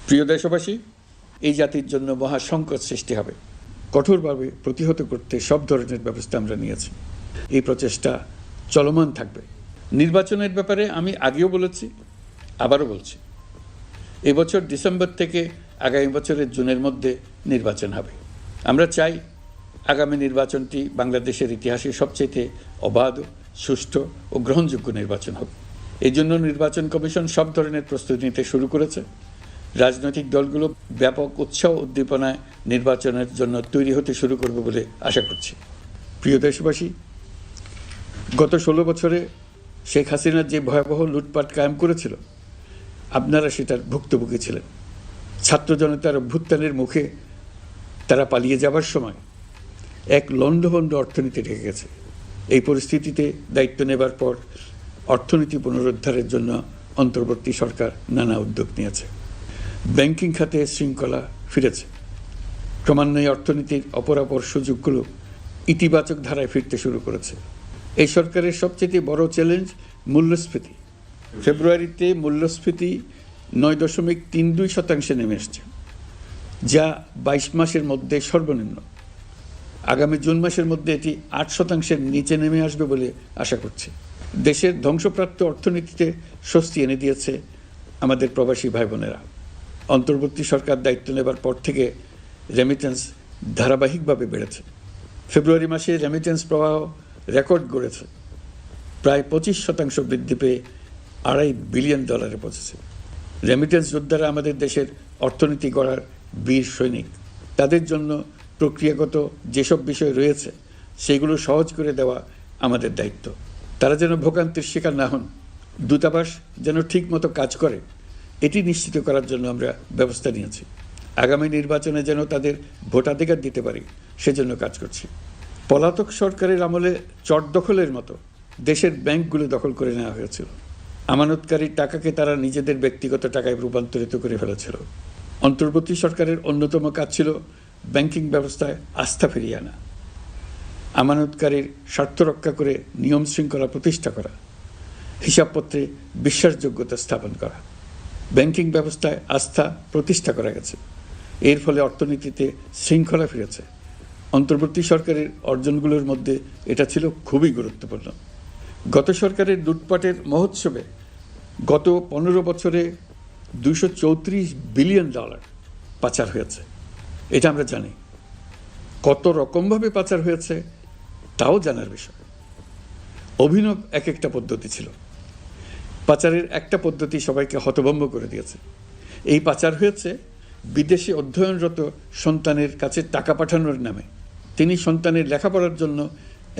প্রিয় দেশবাসী, এই জাতির জন্য মহা সংকট সৃষ্টি হবে। কঠোরভাবে প্রতিহত করতে সব ধরনের ব্যবস্থা আমরা নিয়েছি। এই প্রচেষ্টা চলমান থাকবে। নির্বাচনের ব্যাপারে আমি আগেও বলেছি, আবারও বলছি, এবছর ডিসেম্বর থেকে আগামী বছরের জুনের মধ্যে নির্বাচন হবে। আমরা চাই আগামী নির্বাচনটি বাংলাদেশের ইতিহাসে সবচেয়ে অবাধ, সুষ্ঠু ও গ্রহণযোগ্য নির্বাচন হবে। এই জন্য নির্বাচন কমিশন সব ধরনের প্রস্তুতি নিতে শুরু করেছে। রাজনৈতিক দলগুলো ব্যাপক উৎসাহ উদ্দীপনায় নির্বাচনের জন্য তৈরি হতে শুরু করবে বলে আশা করছি। প্রিয় দেশবাসী, গত 16 বছরে শেখ হাসিনা যে ভয়াবহ লুটপাট কায়েম করেছিল, আপনারা সেটার ভুক্তভোগী ছিলেন। ছাত্র জনতার অভ্যুত্থানের মুখে তারা পালিয়ে যাবার সময় এক লণ্ডভণ্ড অর্থনীতি ঢেকে গেছে। এই পরিস্থিতিতে দায়িত্ব নেবার পর অর্থনীতি পুনরুদ্ধারের জন্য অন্তর্বর্তী সরকার নানা উদ্যোগ নিয়েছে। ব্যাংকিং খাতে শৃঙ্খলা ফিরেছে। ক্রমান্বয়ে অর্থনীতির অপরাপর সুযোগগুলো ইতিবাচক ধারায় ফিরতে শুরু করেছে। এই সরকারের সবচেয়ে বড় চ্যালেঞ্জ মূল্যস্ফীতি। ফেব্রুয়ারিতে মূল্যস্ফীতি 9.32% নেমে এসছে, যা 22 মাসের মধ্যে সর্বনিম্ন। আগামী জুন মাসের মধ্যে এটি 8%-এর নিচে নেমে আসবে বলে আশা করছি। দেশের ধ্বংসপ্রাপ্ত অর্থনীতিতে স্বস্তি এনে দিয়েছে আমাদের প্রবাসী ভাই বোনেরা। অন্তর্বর্তী সরকার দায়িত্ব নেবার পর থেকে রেমিটেন্স ধারাবাহিকভাবে বেড়েছে। ফেব্রুয়ারি মাসে রেমিটেন্স প্রবাহ রেকর্ড গড়েছে, প্রায় 25% বৃদ্ধি পেয়ে $2.5 বিলিয়ন পৌঁছেছে। রেমিটেন্স যোদ্ধারা আমাদের দেশের অর্থনীতি গড়ার বীর সৈনিক। তাদের জন্য প্রক্রিয়াগত যেসব বিষয় রয়েছে সেগুলো সহজ করে দেওয়া আমাদের দায়িত্ব। তারা যেন ভোগান্তির শিকার না হন, দূতাবাস যেন ঠিকমতো কাজ করে, এটি নিশ্চিত করার জন্য আমরা ব্যবস্থা নিয়েছি। আগামী নির্বাচনে যেন তাদের ভোটাধিকার দিতে পারি, সেজন্য কাজ করছি। পলাতক সরকারের আমলে চট দখলের মতো দেশের ব্যাংকগুলো দখল করে নেওয়া হয়েছিল। আমানতকারীর টাকাকে তারা নিজেদের ব্যক্তিগত টাকায় রূপান্তরিত করে ফেলেছিল। অন্তর্বর্তী সরকারের অন্যতম কাজ ছিল ব্যাংকিং ব্যবস্থায় আস্থা ফিরিয়ে আনা, আমানতকারীর স্বার্থ রক্ষা করে নিয়ম শৃঙ্খলা প্রতিষ্ঠা করা, হিসাবপত্রে বিশ্বাসযোগ্যতা স্থাপন করা। ব্যাংকিং ব্যবস্থায় আস্থা প্রতিষ্ঠা করা গেছে। এর ফলে অর্থনীতিতে শৃঙ্খলা ফিরেছে। অন্তর্বর্তী সরকারের অর্জনগুলোর মধ্যে এটা ছিল খুবই গুরুত্বপূর্ণ। গত সরকারের লুটপাটের মহোৎসবে গত 15 বছরে $234 বিলিয়ন পাচার হয়েছে। এটা আমরা জানি। কত রকমভাবে পাচার হয়েছে তাও জানার বিষয়। অভিনব এক একটা পদ্ধতি ছিল। পাচারের একটা পদ্ধতি সবাইকে হতভম্ব করে দিয়েছে। এই পাচার হয়েছে বিদেশে অধ্যয়নরত সন্তানের কাছে টাকা পাঠানোর নামে। তিনি সন্তানের লেখাপড়ার জন্য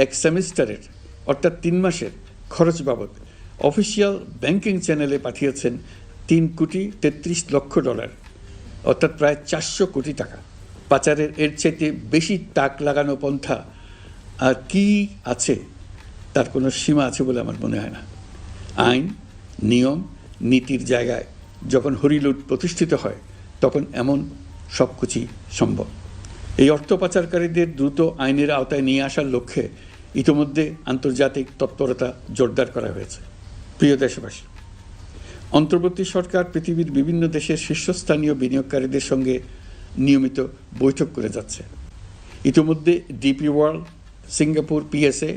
এক সেমিস্টারের অর্থাৎ 3 মাসের খরচ বাবদ অফিসিয়াল ব্যাংকিং চ্যানেলে পাঠিয়েছেন $3.33 লক্ষ, অর্থাৎ প্রায় 400 কোটি টাকা। পাচারের এর চাইতে বেশি তাক লাগানো পন্থা আর কি আছে, তার কোনো সীমা আছে বলে আমার মনে হয় না। আইন, নিয়ম, নীতির জায়গায় যখন হরিলুট প্রতিষ্ঠিত হয় তখন এমন সব কিছুই সম্ভব। এই অর্থ পাচারকারীদের দ্রুত আইনের আওতায় নিয়ে আসার লক্ষ্যে ইতিমধ্যে আন্তর্জাতিক তৎপরতা জোরদার করা হয়েছে। প্রিয় দেশবাসী, অন্তর্বর্তী সরকার পৃথিবীর বিভিন্ন দেশের শীর্ষস্থানীয় বিনিয়োগকারীদের সঙ্গে নিয়মিত বৈঠক করে যাচ্ছে। ইতিমধ্যে DP World, Singapore PSA,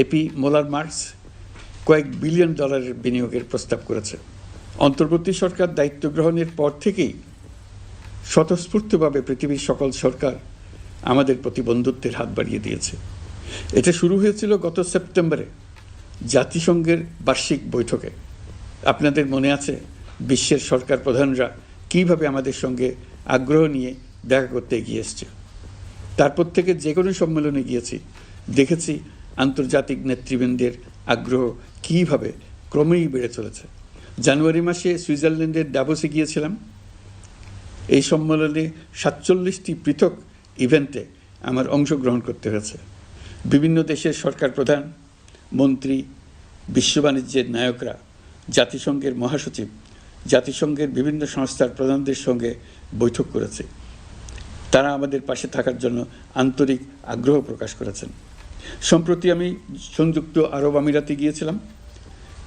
AP Moller Maersk কয়েক বিলিয়ন ডলারের বিনিয়োগের প্রস্তাব করেছে। অন্তর্বর্তী সরকার দায়িত্ব গ্রহণের পর থেকেই স্বতঃস্ফূর্তভাবে পৃথিবীর সকল সরকার আমাদের প্রতি বন্ধুত্বের হাত বাড়িয়ে দিয়েছে। এটা শুরু হয়েছিল গত সেপ্টেম্বরে জাতিসংঘের বার্ষিক বৈঠকে। আপনাদের মনে আছে বিশ্বের সরকার প্রধানরা কীভাবে আমাদের সঙ্গে আগ্রহ নিয়ে দেখা করতে এগিয়ে এসছে। তারপর থেকে যে কোনো সম্মেলনে গিয়েছি, দেখেছি আন্তর্জাতিক নেতৃবৃন্দের আগ্রহ কীভাবে ক্রমেই বেড়ে চলেছে। জানুয়ারি মাসে সুইজারল্যান্ডের ডাভোসে গিয়েছিলাম। এই সম্মেলনে 47টি পৃথক ইভেন্টে আমার অংশগ্রহণ করতে হয়েছে। বিভিন্ন দেশের সরকার প্রধান, মন্ত্রী, বিশ্ব বাণিজ্যের নায়করা, জাতিসংঘের মহাসচিব, জাতিসংঘের বিভিন্ন সংস্থার প্রধানদের সঙ্গে বৈঠক করেছে। তারা আমাদের পাশে থাকার জন্য আন্তরিক আগ্রহ প্রকাশ করেছেন। সম্প্রতি আমি সংযুক্ত আরব আমিরাতে গিয়েছিলাম।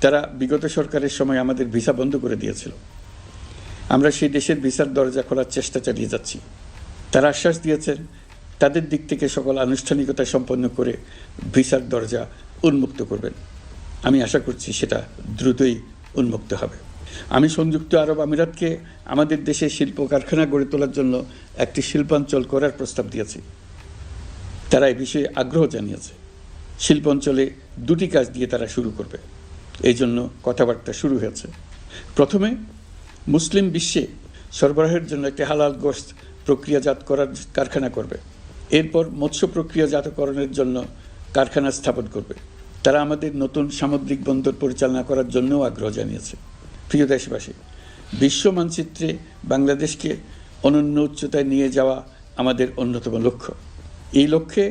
তারা বিগত সরকারের সময় আমাদের ভিসা বন্ধ করে দিয়েছিল। আমরা সেই দেশের ভিসার দরজা খোলার চেষ্টা চালিয়ে যাচ্ছি। তারা আশ্বাস দিয়েছেন তাদের দিক থেকে সকল আনুষ্ঠানিকতা সম্পন্ন করে ভিসার দরজা উন্মুক্ত করবেন। আমি আশা করছি সেটা দ্রুতই উন্মুক্ত হবে। আমি সংযুক্ত আরব আমিরাতকে আমাদের দেশে শিল্প কারখানা গড়ে তোলার জন্য একটি শিল্পাঞ্চল করার প্রস্তাব দিয়েছি। তারা এই বিষয়ে আগ্রহ জানিয়েছে। শিল্পাঞ্চলে 2টি কাজ দিয়ে তারা শুরু করবে, এই জন্য কথাবার্তা শুরু হয়েছে। প্রথমে মুসলিম বিশ্বে সরবরাহের জন্য একটি হালাল গোশত প্রক্রিয়াজাত করার কারখানা করবে। এরপর মৎস্য প্রক্রিয়াজাতকরণের জন্য কারখানা স্থাপন করবে। তারা আমাদের নতুন সামুদ্রিক বন্দর পরিচালনা করার জন্যও আগ্রহ জানিয়েছে। প্রিয় দেশবাসী, বিশ্ব মানচিত্রে বাংলাদেশকে অনন্য উচ্চতায় নিয়ে যাওয়া আমাদের অন্যতম লক্ষ্য। এই লক্ষ্যে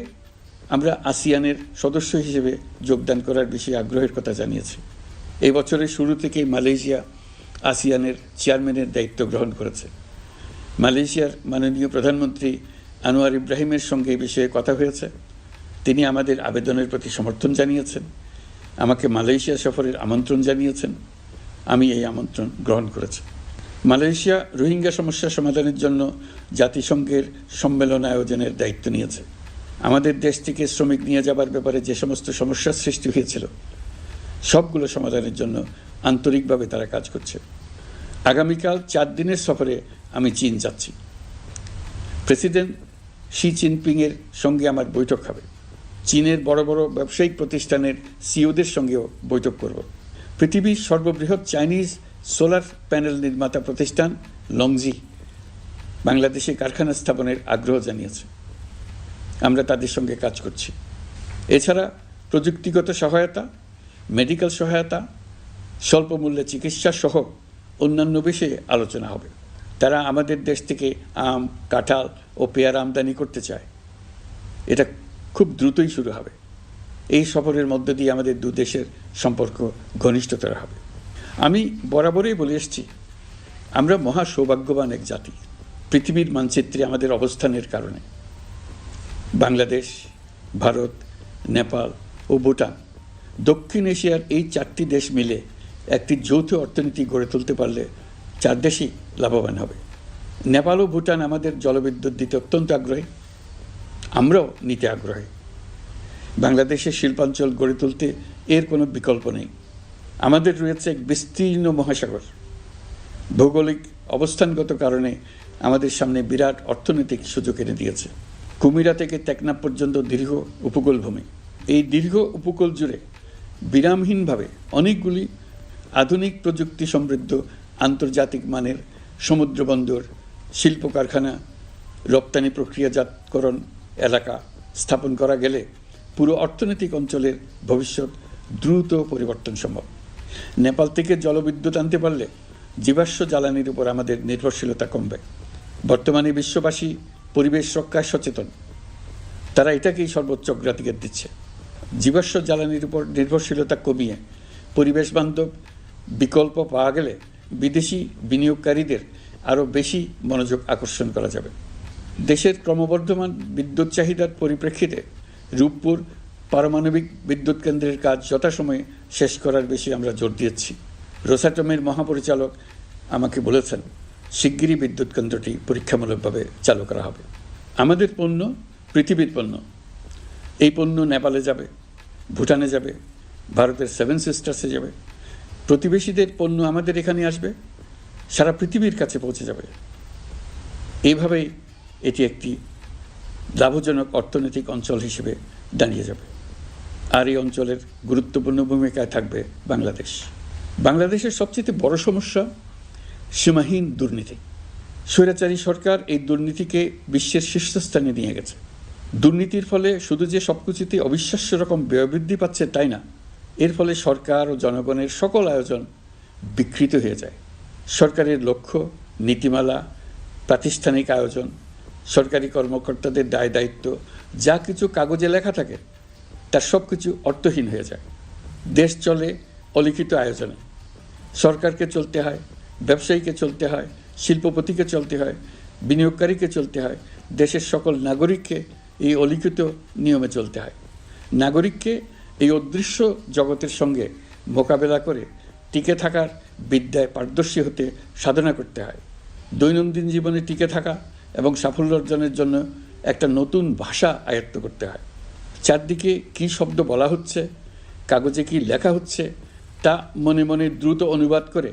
আমরা আসিয়ানের সদস্য হিসেবে যোগদান করার বিষয়ে আগ্রহের কথা জানিয়েছি। এই বছরের শুরু থেকেই মালয়েশিয়া আসিয়ানের চেয়ারম্যানের দায়িত্ব গ্রহণ করেছে। মালয়েশিয়ার মাননীয় প্রধানমন্ত্রী আনোয়ার ইব্রাহিমের সঙ্গে এই বিষয়ে কথা হয়েছে। তিনি আমাদের আবেদনের প্রতি সমর্থন জানিয়েছেন, আমাকে মালয়েশিয়া সফরের আমন্ত্রণ জানিয়েছেন। আমি এই আমন্ত্রণ গ্রহণ করেছি। মালয়েশিয়া রোহিঙ্গা সমস্যা সমাধানের জন্য জাতিসংঘের সম্মেলন আয়োজনের দায়িত্ব নিয়েছে। আমাদের দেশ থেকে শ্রমিক নিয়ে যাবার ব্যাপারে যে সমস্ত সমস্যার সৃষ্টি হয়েছিল সবগুলো সমাধানের জন্য আন্তরিকভাবে তারা কাজ করছে। আগামীকাল 4 দিনের সফরে আমি চীন যাচ্ছি। প্রেসিডেন্ট শি জিনপিংয়ের সঙ্গে আমার বৈঠক হবে। চীনের বড় বড় ব্যবসায়িক প্রতিষ্ঠানের সিইওদের সঙ্গেও বৈঠক করব। পৃথিবীর সর্ববৃহৎ চাইনিজ সোলার প্যানেল নির্মাতা প্রতিষ্ঠান লংজি বাংলাদেশে কারখানা স্থাপনের আগ্রহ জানিয়েছে। আমরা তাদের সঙ্গে কাজ করছি। এছাড়া প্রযুক্তিগত সহায়তা, মেডিকেল সহায়তা, স্বল্প মূল্যে চিকিৎসা সহ অন্যান্য বিষয়ে আলোচনা হবে। তারা আমাদের দেশ থেকে আম, কাঁঠাল ও পেয়ারা আমদানি করতে চায়। এটা খুব দ্রুতই শুরু হবে। এই সফরের মধ্য দিয়ে আমাদের 2 দেশের সম্পর্ক ঘনিষ্ঠতর হবে। আমি বরাবরই বলে এসেছি, আমরা মহা সৌভাগ্যবান এক জাতি। পৃথিবীর মানচিত্রে আমাদের অবস্থানের কারণে বাংলাদেশ, ভারত, নেপাল ও ভুটান, দক্ষিণ এশিয়ার এই 4টি দেশ মিলে একটি যৌথ অর্থনীতি গড়ে তুলতে পারলে 4 দেশই লাভবান হবে। নেপাল ও ভুটান আমাদের জলবিদ্যুৎ দিতে অত্যন্ত আগ্রহী, আমরাও নিতে আগ্রহী। বাংলাদেশের শিল্পাঞ্চল গড়ে তুলতে এর কোনো বিকল্প নেই। আমাদের রয়েছে এক বিস্তীর্ণ মহাসাগর। ভৌগোলিক অবস্থানগত কারণে আমাদের সামনে বিরাট অর্থনৈতিক সুযোগ এনে দিয়েছে। কুমিরা থেকে টেকনাফ পর্যন্ত দীর্ঘ উপকূলভূমি। এই দীর্ঘ উপকূল জুড়ে বিরামহীনভাবে অনেকগুলি আধুনিক প্রযুক্তি সমৃদ্ধ আন্তর্জাতিক মানের সমুদ্র বন্দর, শিল্প কারখানা, রপ্তানি প্রক্রিয়াজাতকরণ এলাকা স্থাপন করা গেলে পুরো অর্থনৈতিক অঞ্চলের ভবিষ্যৎ দ্রুত পরিবর্তন সম্ভব। নেপাল থেকে জলবিদ্যুৎ আনতে পারলে জীবাশ্ম জ্বালানির উপর আমাদের নির্ভরশীলতা কমবে। বর্তমানে বিশ্ববাসী পরিবেশ রক্ষায় সচেতন, তারা এটাকেই সর্বোচ্চ অগ্রাধিকার দিচ্ছে। জীবাশ্ম জ্বালানির উপর নির্ভরশীলতা কমিয়ে পরিবেশ বান্ধব বিকল্প পাওয়া গেলে বিদেশি বিনিয়োগকারীদের আরও বেশি মনোযোগ আকর্ষণ করা যাবে। দেশের ক্রমবর্ধমান বিদ্যুৎ চাহিদার পরিপ্রেক্ষিতে রূপপুর পারমাণবিক বিদ্যুৎ কেন্দ্রের কাজ যথাসময়ে শেষ করার বিষয়ে আমরা জোর দিয়েছি। রোসাটমের মহাপরিচালক আমাকে বলেছেন শিগগিরই বিদ্যুৎ কেন্দ্রটি পরীক্ষামূলকভাবে চালু করা হবে। আমাদের পণ্য পৃথিবীর পণ্য। এই পণ্য নেপালে যাবে, ভুটানে যাবে, ভারতের 7 সিস্টার্সে যাবে। প্রতিবেশীদের পণ্য আমাদের এখানে আসবে, সারা পৃথিবীর কাছে পৌঁছে যাবে। এইভাবেই এটি একটি লাভজনক অর্থনৈতিক অঞ্চল হিসেবে দাঁড়িয়ে যাবে। আর এই অঞ্চলের গুরুত্বপূর্ণ ভূমিকায় থাকবে বাংলাদেশ। বাংলাদেশের সবচেয়ে বড় সমস্যা সীমাহীন দুর্নীতি। স্বৈরাচারী সরকার এই দুর্নীতিকে বিশ্বের শীর্ষস্থানে নিয়ে গেছে। দুর্নীতির ফলে শুধু যে সবকিছুতে অবিশ্বাস্য রকম ব্যয়বৃদ্ধি পাচ্ছে তাই না, এর ফলে সরকার ও জনগণের সকল আয়োজন বিকৃত হয়ে যায়। সরকারের লক্ষ্য, নীতিমালা, প্রাতিষ্ঠানিক আয়োজন, সরকারি কর্মকর্তাদের দায় দায়িত্ব যা কিছু কাগজে লেখা থাকে তার সব কিছু অর্থহীন হয়ে যায়। দেশ চলে অলিখিত আয়োজনে। সরকারকে চলতে হয়, ব্যবসায়ীকে চলতে হয়, শিল্পপতিকে চলতে হয়, বিনিয়োগকারীকে চলতে হয়, দেশের সকল নাগরিককে এই অলিখিত নিয়মে চলতে হয়। নাগরিককে এই অদৃশ্য জগতের সঙ্গে মোকাবেলা করে টিকে থাকার বিদ্যায় পারদর্শী হতে সাধনা করতে হয়। দৈনন্দিন জীবনে টিকে থাকা এবং সাফল্য অর্জনের জন্য একটা নতুন ভাষা আয়ত্ত করতে হয়। চারদিকে কী শব্দ বলা হচ্ছে, কাগজে কী লেখা হচ্ছে, তা মনে মনে দ্রুত অনুবাদ করে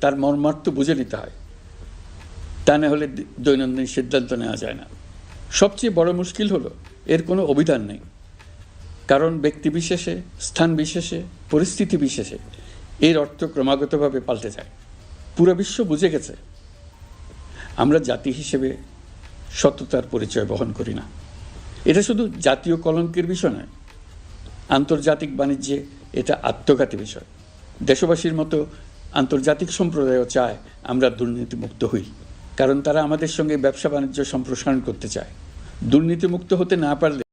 তার মর্মার্থ বুঝে নিতে হয়। তা না হলে দৈনন্দিন সিদ্ধান্ত নেওয়া যায় না। সবচেয়ে বড় মুশকিল হলো এর কোনো অভিধান নেই। কারণ ব্যক্তি বিশেষে, স্থান বিশেষে, পরিস্থিতি বিশেষে এর অর্থ ক্রমাগতভাবে পাল্টে যায়। পুরো বিশ্ব বুঝে গেছে আমরা জাতি হিসেবে সততার পরিচয় বহন করি না। এটা শুধু জাতীয় কলঙ্কের বিষয় নয়, আন্তর্জাতিক বাণিজ্যে এটা আত্মঘাতী বিষয়। দেশবাসীর মতো আন্তর্জাতিক সম্প্রদায়ও চায় আমরা দুর্নীতিমুক্ত হই, কারণ তারা আমাদের সঙ্গে ব্যবসা বাণিজ্য সম্প্রসারণ করতে চায়। দুর্নীতিমুক্ত হতে না পারলে